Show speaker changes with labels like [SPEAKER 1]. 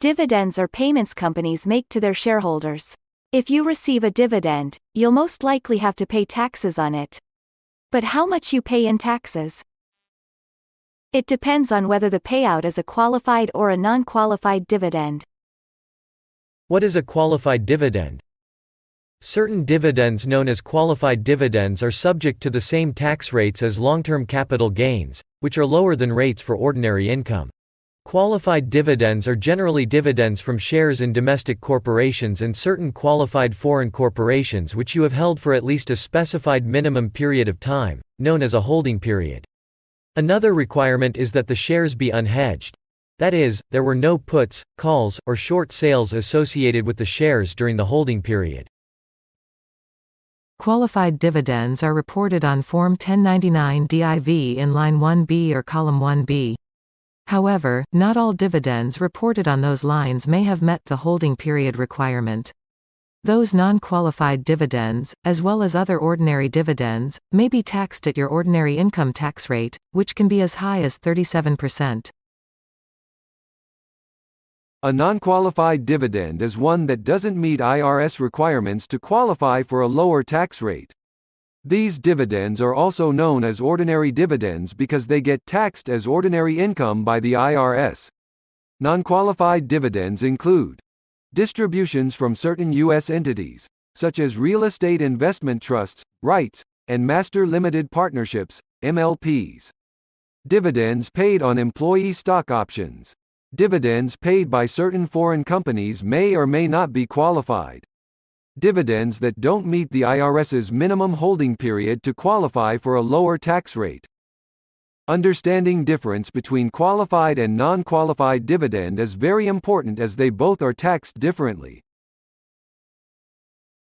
[SPEAKER 1] Dividends are payments companies make to their shareholders. If you receive a dividend, you'll most likely have to pay taxes on it. But how much you pay in taxes? It depends on whether the payout is a qualified or a non-qualified dividend.
[SPEAKER 2] What is a qualified dividend? Certain dividends known as qualified dividends are subject to the same tax rates as long-term capital gains, which are lower than rates for ordinary income. Qualified dividends are generally dividends from shares in domestic corporations and certain qualified foreign corporations which you have held for at least a specified minimum period of time, known as a holding period. Another requirement is that the shares be unhedged. That is, there were no puts, calls, or short sales associated with the shares during the holding period.
[SPEAKER 3] Qualified dividends are reported on Form 1099 Div in Line 1B or Column 1B. However, not all dividends reported on those lines may have met the holding period requirement. Those non-qualified dividends, as well as other ordinary dividends, may be taxed at your ordinary income tax rate, which can be as high as 37%.
[SPEAKER 4] A non-qualified dividend is one that doesn't meet IRS requirements to qualify for a lower tax rate. These dividends are also known as ordinary dividends because they get taxed as ordinary income by the IRS. Non-qualified dividends include distributions from certain U.S. entities, such as real estate investment trusts, REITs, and master limited partnerships, MLPs. Dividends paid on employee stock options. Dividends paid by certain foreign companies may or may not be qualified. Dividends that don't meet the IRS's minimum holding period to qualify for a lower tax rate. Understanding difference between qualified and non-qualified dividend is very important as they both are taxed differently.